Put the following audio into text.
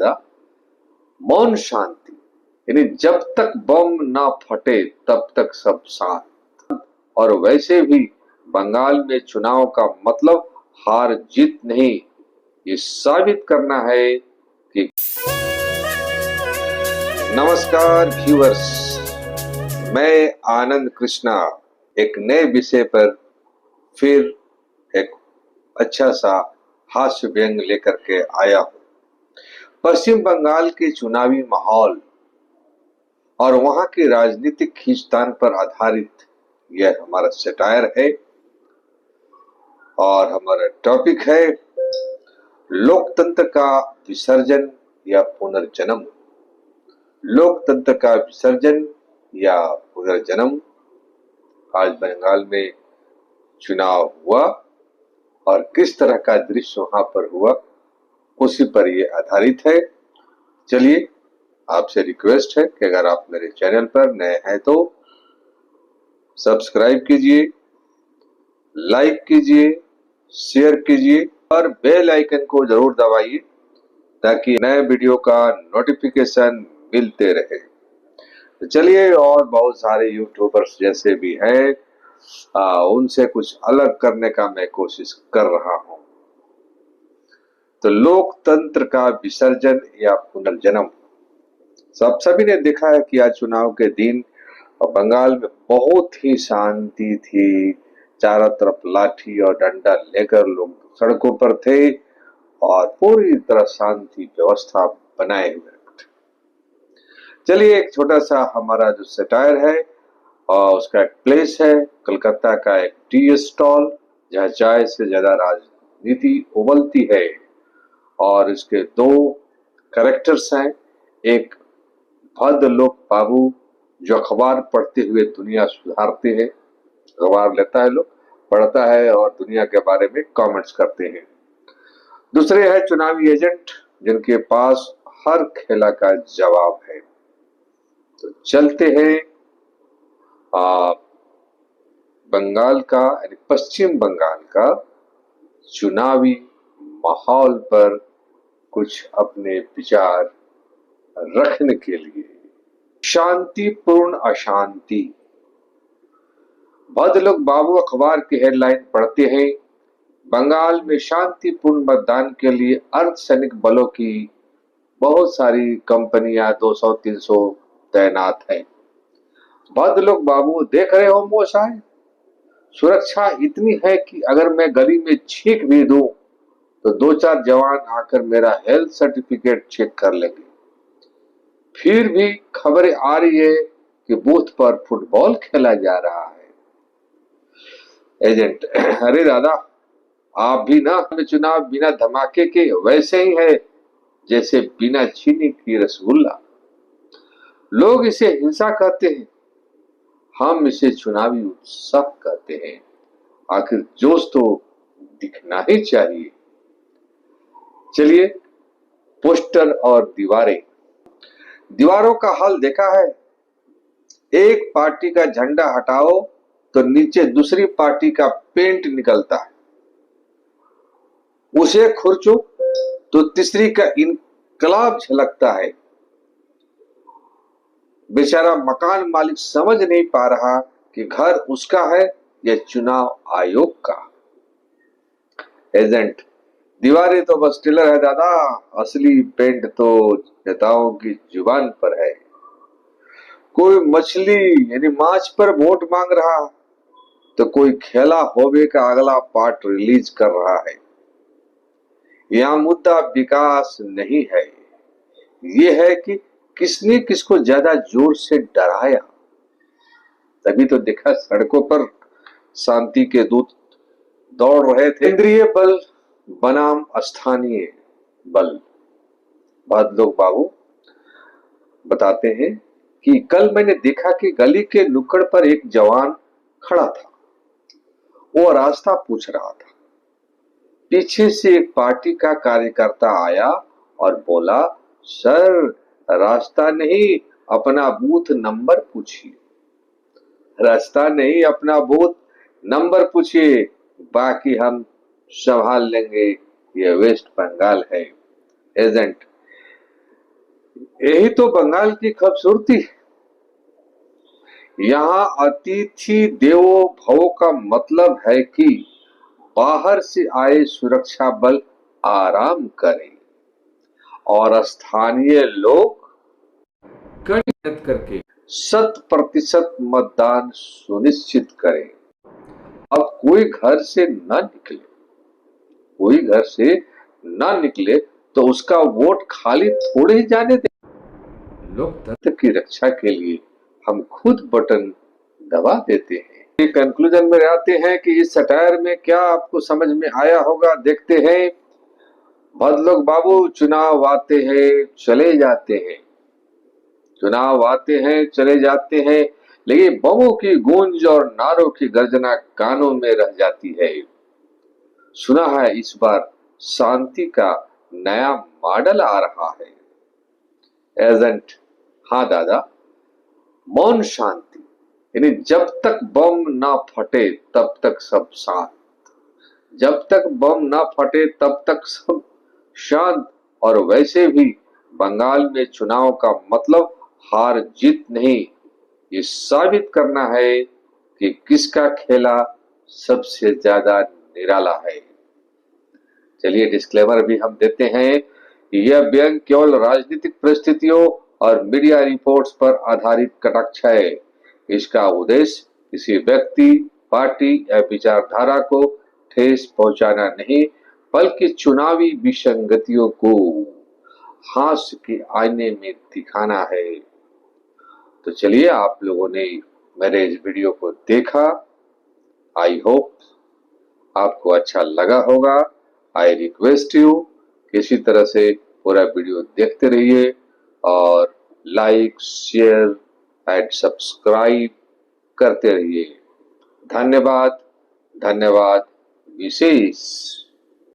दादा, मौन शांति, यानी जब तक बम ना फटे तब तक सब शांत। और वैसे भी बंगाल में चुनाव का मतलब हार जीत नहीं, ये साबित करना है कि। नमस्कार व्यूअर्स, मैं आनंद कृष्णा एक नए विषय पर फिर एक अच्छा सा हास्य व्यंग लेकर के आया हूं। पश्चिम बंगाल के चुनावी माहौल और वहां के राजनीतिक खींचतान पर आधारित यह हमारा सटायर है और हमारा टॉपिक है लोकतंत्र का विसर्जन या पुनर्जन्म। लोकतंत्र का विसर्जन या पुनर्जन्म। आज बंगाल में चुनाव हुआ और किस तरह का दृश्य वहां पर हुआ, उसी पर यह आधारित है। चलिए, आपसे रिक्वेस्ट है कि अगर आप मेरे चैनल पर नए हैं तो सब्सक्राइब कीजिए, लाइक कीजिए, शेयर कीजिए और बेल आइकन को जरूर दबाइए ताकि नए वीडियो का नोटिफिकेशन मिलते रहे। तो चलिए, और बहुत सारे यूट्यूबर्स जैसे भी हैं उनसे कुछ अलग करने का मैं कोशिश कर रहा हूं। तो लोकतंत्र का विसर्जन या पुनर्जन्म। सभी ने देखा है कि आज चुनाव के दिन बंगाल में बहुत ही शांति थी। चारों तरफ लाठी और डंडा लेकर लोग सड़कों पर थे और पूरी तरह शांति व्यवस्था बनाए हुए। चलिए, एक छोटा सा हमारा जो सटायर है और उसका एक प्लेस है कलकत्ता का एक टी स्टॉल, जहाँ चाय से ज्यादा राजनीति उबलती है। और इसके दो कैरेक्टर्स हैं, एक भद्रलोक बाबू जो अखबार पढ़ते हुए दुनिया सुधारते हैं। अखबार लेता है, लोग पढ़ता है और दुनिया के बारे में कमेंट्स करते हैं। दूसरे है चुनावी एजेंट जिनके पास हर खेला का जवाब है। तो चलते हैं बंगाल का यानी पश्चिम बंगाल का चुनावी माहौल पर कुछ अपने विचार रखने के लिए। शांतिपूर्ण अशांति। भद्रलोक बाबू अखबार की हेडलाइन पढ़ते हैं, बंगाल में शांतिपूर्ण मतदान के लिए अर्धसैनिक बलों की बहुत सारी कंपनियां 200-300 तैनात है। भद्रलोक बाबू देख रहे हो मोशाय, सुरक्षा इतनी है कि अगर मैं गली में छींक भी दूं तो 2-4 जवान आकर मेरा हेल्थ सर्टिफिकेट चेक कर लेंगे। फिर भी खबरें आ रही है कि बूथ पर फुटबॉल खेला जा रहा है। एजेंट, अरे दादा, आप भी ना चुनाव बिना धमाके के वैसे ही है जैसे बिना चीनी की रसगुल्ला। लोग इसे हिंसा कहते हैं, हम इसे चुनावी उत्साह कहते हैं। आखिर जोश तो दिखना ही चाहिए। चलिए, पोस्टर और दीवारें। दीवारों का हाल देखा है, एक पार्टी का झंडा हटाओ तो नीचे दूसरी पार्टी का पेंट निकलता है, उसे खुरचो तो तीसरी का इनकलाब झलकता है। बेचारा मकान मालिक समझ नहीं पा रहा कि घर उसका है या चुनाव आयोग का। एजेंट, दीवारें तो बस टिलर है दादा, असली पेंट तो नेताओं की जुबान पर है। कोई मछली यानी माछ पर वोट मांग रहा तो कोई खेला होबे का अगला पार्ट रिलीज कर रहा है। यह मुद्दा विकास नहीं है, यह है कि किसने किसको ज्यादा जोर से डराया। तभी तो देखा सड़कों पर शांति के दूत दौड़ रहे थे। केंद्रीय बल बनाम स्थानीय बल। भद्रलोक बाबू बताते हैं कि कल मैंने देखा कि गली के नुक्कड़ पर एक जवान खड़ा था। वो रास्ता पूछ रहा था। पीछे से एक पार्टी का कार्यकर्ता आया और बोला, सर रास्ता नहीं, अपना बूथ नंबर पूछिए। रास्ता नहीं, अपना बूथ नंबर पूछिए, बाकी हम संभाल लेंगे, ये वेस्ट बंगाल है। एजेंट, यही तो बंगाल की खूबसूरती है। यहाँ अतिथि देवो भव का मतलब है कि बाहर से आए सुरक्षा बल आराम करें और स्थानीय लोग कड़ी मेहनत करके 100% मतदान सुनिश्चित करें। अब कोई घर से न निकले तो उसका वोट खाली थोड़े ही जाने दे। लोकतंत्र की रक्षा के लिए हम खुद बटन दबा देते हैं। कंक्लूजन में आते हैं कि इस सटायर में क्या आपको समझ में आया होगा, देखते हैं। भद्रलोक बाबू, चुनाव आते हैं चले जाते हैं, चुनाव आते हैं चले जाते हैं, लेकिन बमों की गूंज और नारों की गर्जना कानों में रह जाती है। सुना है इस बार शांति का नया मॉडल आ रहा है। एजेंट, हाँ दादा, मौन शांति, यानी जब तक बम ना फटे तब तक सब शांत, जब तक बम ना फटे तब तक सब शांत। और वैसे भी बंगाल में चुनाव का मतलब हार जीत नहीं, ये साबित करना है कि किसका खेला सबसे ज्यादा निराला है। चलिए डिस्क्लेमर भी हम देते हैं कि यह व्यंग केवल राजनीतिक परिस्थितियों और मीडिया रिपोर्ट्स पर आधारित कटाक्ष है। इसका उद्देश्य किसी व्यक्ति, पार्टी या विचारधारा को ठेस पहुंचाना नहीं, बल्कि चुनावी विसंगतियों को हास्य के आईने में दिखाना है। तो चलिए, आप लोगों ने मेरे इस वीडियो को देखा, आई होप आपको अच्छा लगा होगा। आई रिक्वेस्ट यू, किसी तरह से पूरा वीडियो देखते रहिए और लाइक, शेयर एंड सब्सक्राइब करते रहिए। धन्यवाद, धन्यवाद विशेष।